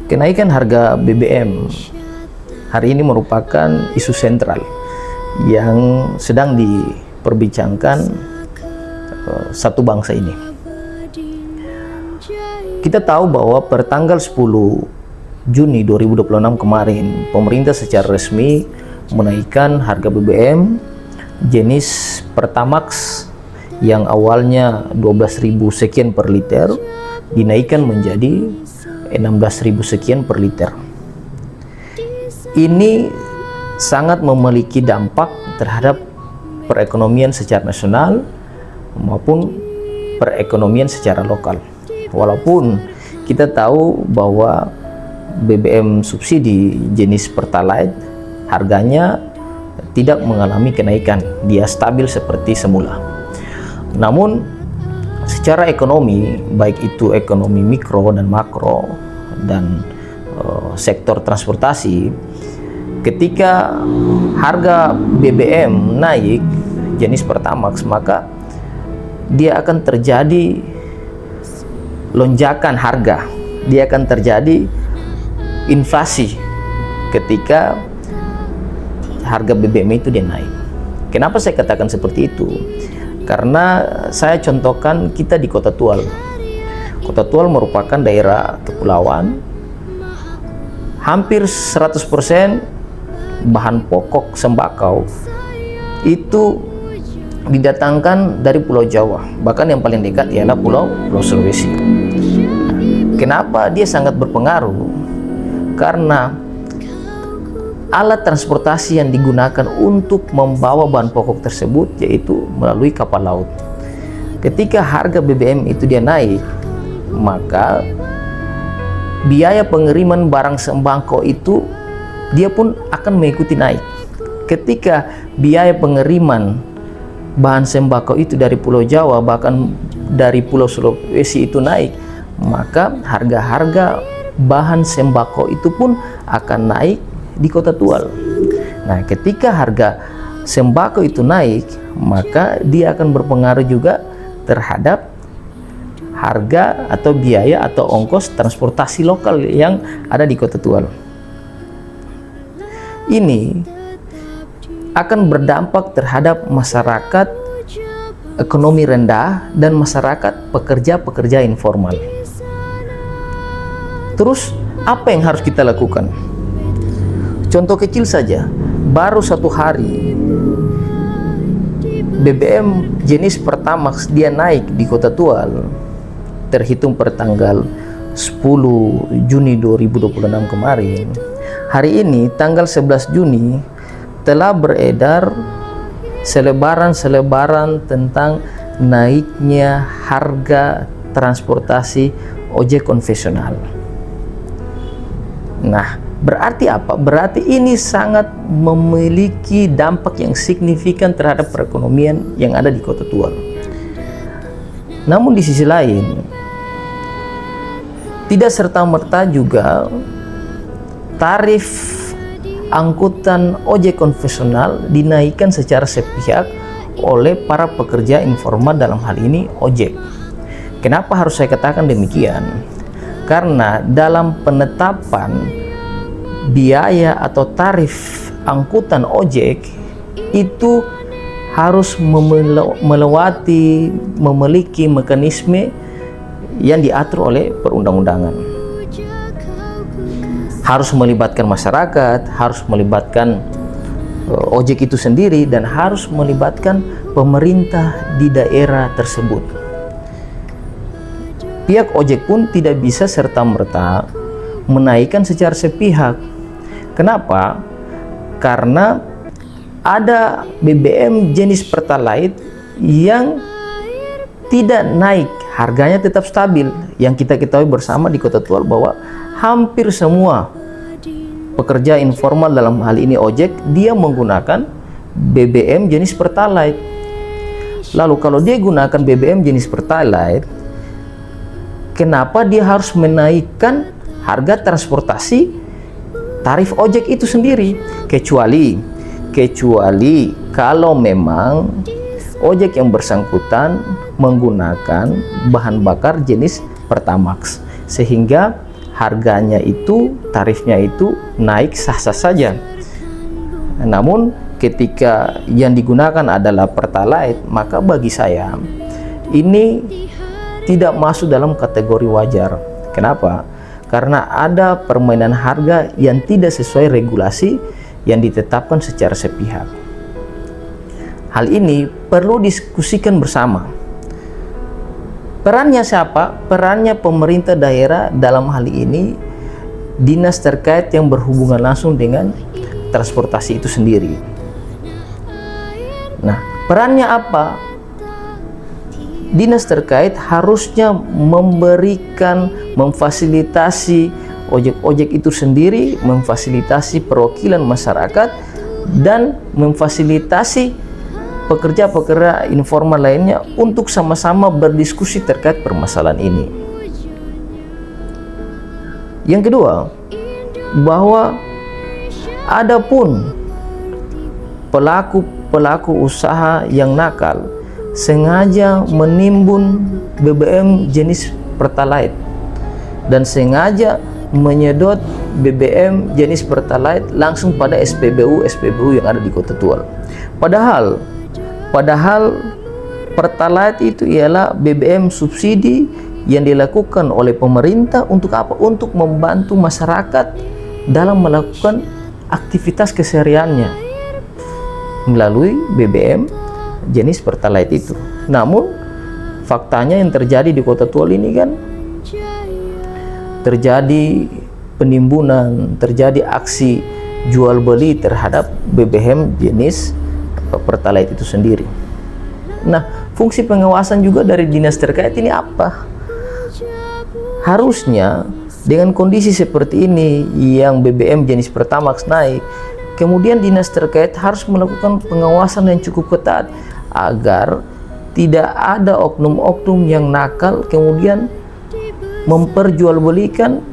Kenaikan harga BBM hari ini merupakan isu sentral yang sedang diperbincangkan satu bangsa ini. Kita tahu bahwa per tanggal 10 Juni 2026 kemarin, pemerintah secara resmi menaikkan harga BBM jenis Pertamax yang awalnya 12.000 sekian per liter dinaikkan menjadi 16.000 sekian per liter. Ini sangat memiliki dampak terhadap perekonomian secara nasional maupun perekonomian secara lokal. Walaupun kita tahu bahwa BBM subsidi jenis Pertalite harganya tidak mengalami kenaikan, dia stabil seperti semula. Namun secara ekonomi, baik itu ekonomi mikro dan makro dan sektor transportasi, ketika harga BBM naik jenis Pertamax, maka dia akan terjadi lonjakan harga, dia akan terjadi inflasi ketika harga BBM itu dia naik. Kenapa saya katakan seperti itu? Karena saya contohkan kita di Kota Tual. Kota Tual merupakan daerah kepulauan. Hampir 100% bahan pokok sembako itu didatangkan dari Pulau Jawa. Bahkan yang paling dekat ialah Pulau Sulawesi. Kenapa dia sangat berpengaruh? Karena alat transportasi yang digunakan untuk membawa bahan pokok tersebut yaitu melalui kapal laut. Ketika harga BBM itu dia naik, maka biaya pengiriman barang sembako itu dia pun akan mengikuti naik. Ketika biaya pengiriman bahan sembako itu dari Pulau Jawa bahkan dari Pulau Sulawesi itu naik, maka harga-harga bahan sembako itu pun akan naik di Kota Tual. Nah, ketika harga sembako itu naik, maka dia akan berpengaruh juga terhadap harga atau biaya atau ongkos transportasi lokal yang ada di Kota Tual. Ini akan berdampak terhadap masyarakat ekonomi rendah dan masyarakat pekerja-pekerja informal. Terus apa yang harus kita lakukan? Contoh kecil saja, baru 1 hari BBM jenis Pertamax dia naik di Kota Tual, terhitung per tanggal 10 Juni 2026 kemarin. Hari ini tanggal 11 Juni telah beredar selebaran tentang naiknya harga transportasi ojek konvensional. Nah, berarti apa? Berarti ini sangat memiliki dampak yang signifikan terhadap perekonomian yang ada di Kota Tual. Namun di sisi lain, tidak serta-merta juga tarif angkutan ojek konvensional dinaikkan secara sepihak oleh para pekerja informal, dalam hal ini ojek. Kenapa harus saya katakan demikian? Karena dalam penetapan biaya atau tarif angkutan ojek itu harus memiliki mekanisme yang diatur oleh perundang-undangan. Harus melibatkan masyarakat, harus melibatkan ojek itu sendiri, dan harus melibatkan pemerintah di daerah tersebut. Pihak ojek pun tidak bisa serta-merta menaikkan secara sepihak. Kenapa? Karena ada BBM jenis Pertalite yang tidak naik, harganya tetap stabil. Yang kita ketahui bersama di Kota Tual bahwa hampir semua pekerja informal, dalam hal ini ojek, dia menggunakan BBM jenis Pertalite. Lalu kalau dia gunakan BBM jenis Pertalite, kenapa dia harus menaikkan harga transportasi tarif ojek itu sendiri? Kecuali kalau memang ojek yang bersangkutan menggunakan bahan bakar jenis Pertamax, sehingga harganya itu, tarifnya itu naik sah-sah saja. Namun ketika yang digunakan adalah Pertalite, maka bagi saya ini tidak masuk dalam kategori wajar. Kenapa? Karena ada permainan harga yang tidak sesuai regulasi yang ditetapkan secara sepihak. Hal ini perlu diskusikan bersama. Perannya siapa? Perannya pemerintah daerah, dalam hal ini dinas terkait yang berhubungan langsung dengan transportasi itu sendiri. Nah, perannya apa? Dinas terkait harusnya memberikan, memfasilitasi ojek-ojek itu sendiri, memfasilitasi perwakilan masyarakat, dan memfasilitasi pekerja-pekerja informal lainnya untuk sama-sama berdiskusi terkait permasalahan ini. Yang kedua, bahwa adapun pelaku usaha yang nakal sengaja menimbun BBM jenis Pertalite dan sengaja menyedot BBM jenis Pertalite langsung pada SPBU yang ada di Kota Tual. Padahal Pertalite itu ialah BBM subsidi yang dilakukan oleh pemerintah untuk apa? Untuk membantu masyarakat dalam melakukan aktivitas kesehariannya melalui BBM jenis Pertalite itu. Namun faktanya yang terjadi di Kota Tual ini kan terjadi penimbunan, terjadi aksi jual beli terhadap BBM jenis Pertalite itu sendiri. Nah, fungsi pengawasan juga dari dinas terkait ini apa? Harusnya dengan kondisi seperti ini yang BBM jenis Pertamax naik, kemudian dinas terkait harus melakukan pengawasan yang cukup ketat agar tidak ada oknum-oknum yang nakal kemudian memperjualbelikan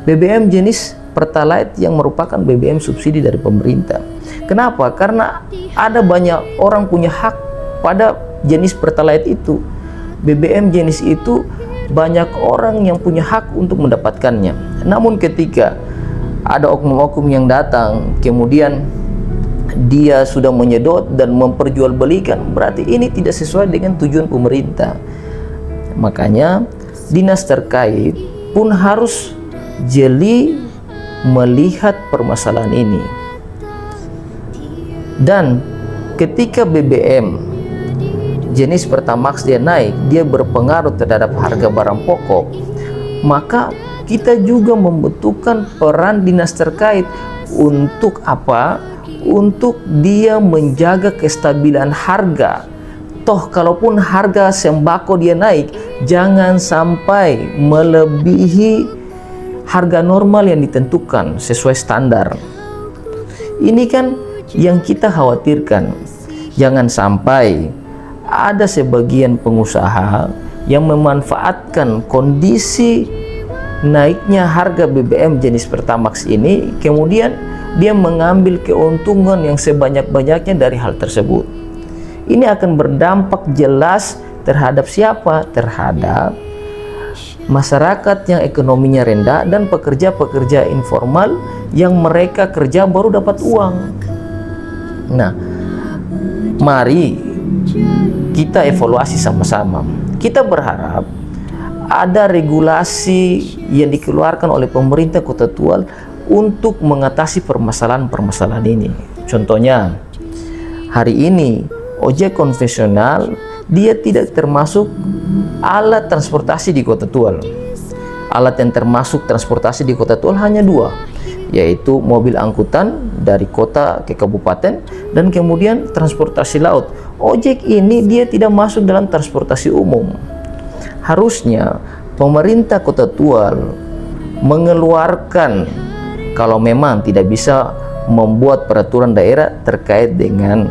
BBM jenis Pertalite yang merupakan BBM subsidi dari pemerintah. Kenapa? Karena ada banyak orang punya hak pada jenis Pertalite itu. BBM jenis itu banyak orang yang punya hak untuk mendapatkannya. Namun ketika ada oknum-oknum yang datang kemudian dia sudah menyedot dan memperjualbelikan, berarti ini tidak sesuai dengan tujuan pemerintah. Makanya dinas terkait pun harus jeli melihat permasalahan ini. Dan ketika BBM jenis Pertamax dia naik, dia berpengaruh terhadap harga barang pokok, maka kita juga membutuhkan peran dinas terkait untuk apa? Untuk dia menjaga kestabilan harga. Toh kalaupun harga sembako dia naik, jangan sampai melebihi harga normal yang ditentukan sesuai standar. Ini kan yang kita khawatirkan. Jangan sampai ada sebagian pengusaha yang memanfaatkan kondisi naiknya harga BBM jenis Pertamax ini, kemudian dia mengambil keuntungan yang sebanyak-banyaknya dari hal tersebut. Ini akan berdampak jelas terhadap siapa? Terhadap masyarakat yang ekonominya rendah dan pekerja-pekerja informal yang mereka kerja baru dapat uang. Nah, mari kita evaluasi sama-sama. Kita berharap ada regulasi yang dikeluarkan oleh pemerintah Kota Tual untuk mengatasi permasalahan-permasalahan ini. Contohnya, hari ini ojek konvensional dia tidak termasuk alat transportasi di Kota Tual. Alat yang termasuk transportasi di Kota Tual hanya dua, yaitu mobil angkutan dari kota ke kabupaten dan kemudian transportasi laut. Ojek ini dia tidak masuk dalam transportasi umum. Harusnya pemerintah Kota Tual mengeluarkan, kalau memang tidak bisa membuat peraturan daerah terkait dengan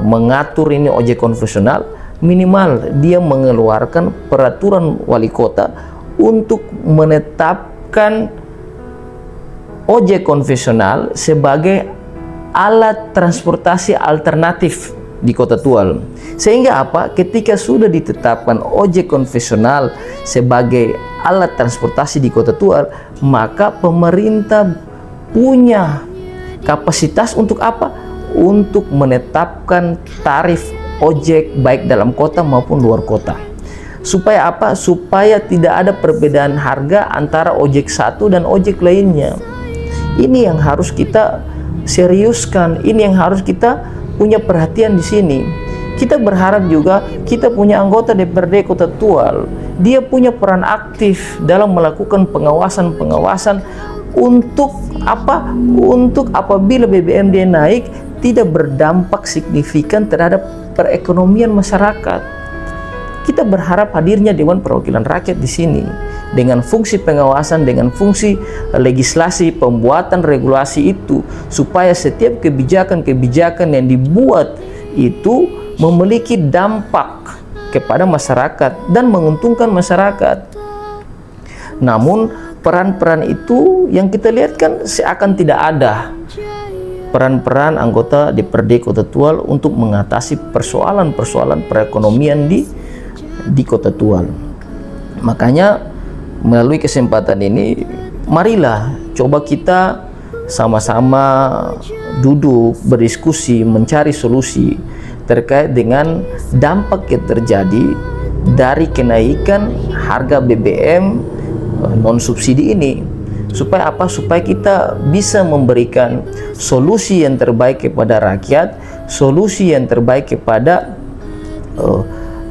mengatur ini ojek konvensional, minimal dia mengeluarkan peraturan wali kota untuk menetapkan ojek konvensional sebagai alat transportasi alternatif di Kota Tual. Sehingga apa? Ketika sudah ditetapkan ojek konvensional sebagai alat transportasi di Kota Tual, maka pemerintah punya kapasitas untuk apa? Untuk menetapkan tarif ojek baik dalam kota maupun luar kota. Supaya apa? Supaya tidak ada perbedaan harga antara ojek satu dan ojek lainnya. Ini yang harus kita seriuskan, ini yang harus kita punya perhatian di sini. Kita berharap juga kita punya anggota DPRD Kota Tual, dia punya peran aktif dalam melakukan pengawasan untuk apa? Untuk apabila BBM dia naik tidak berdampak signifikan terhadap perekonomian masyarakat. Kita berharap hadirnya Dewan Perwakilan Rakyat di sini dengan fungsi pengawasan, dengan fungsi legislasi, pembuatan regulasi itu, supaya setiap kebijakan-kebijakan yang dibuat itu memiliki dampak kepada masyarakat dan menguntungkan masyarakat. Namun peran-peran itu yang kita lihat kan seakan tidak ada peran-peran anggota DPRD Kota Tual untuk mengatasi persoalan-persoalan perekonomian di Kota Tual. Makanya melalui kesempatan ini, marilah coba kita sama-sama duduk, berdiskusi, mencari solusi terkait dengan dampak yang terjadi dari kenaikan harga BBM non subsidi ini. Supaya apa? Supaya kita bisa memberikan solusi yang terbaik kepada rakyat, solusi yang terbaik kepada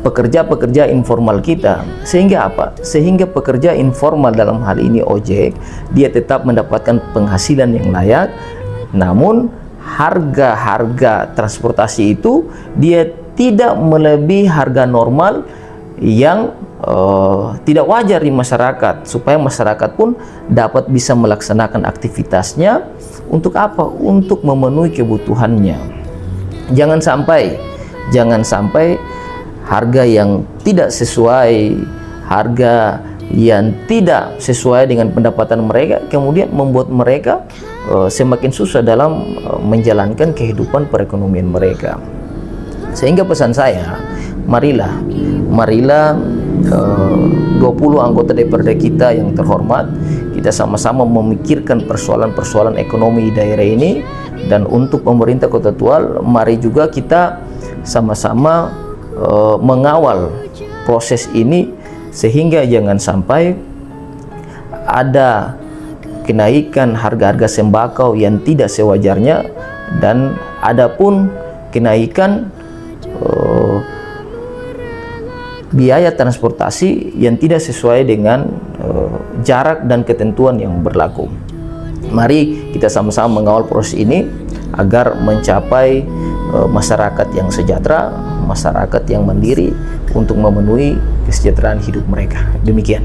pekerja-pekerja informal kita. Sehingga apa? Sehingga pekerja informal dalam hal ini ojek, dia tetap mendapatkan penghasilan yang layak, namun harga-harga transportasi itu dia tidak melebihi harga normal yang tidak wajar di masyarakat, supaya masyarakat pun dapat bisa melaksanakan aktivitasnya untuk apa? Untuk memenuhi kebutuhannya. Jangan sampai harga yang tidak sesuai, harga yang tidak sesuai dengan pendapatan mereka kemudian membuat mereka semakin susah dalam menjalankan kehidupan perekonomian mereka. Sehingga pesan saya, marilah 20 anggota DPRD kita yang terhormat, kita sama-sama memikirkan persoalan-persoalan ekonomi di daerah ini. Dan untuk pemerintah Kota Tual, mari juga kita sama-sama mengawal proses ini, sehingga jangan sampai ada kenaikan harga-harga sembako yang tidak sewajarnya, dan adapun kenaikan biaya transportasi yang tidak sesuai dengan jarak dan ketentuan yang berlaku. Mari kita sama-sama mengawal proses ini agar mencapai masyarakat yang sejahtera, masyarakat yang mandiri untuk memenuhi kesejahteraan hidup mereka. Demikian.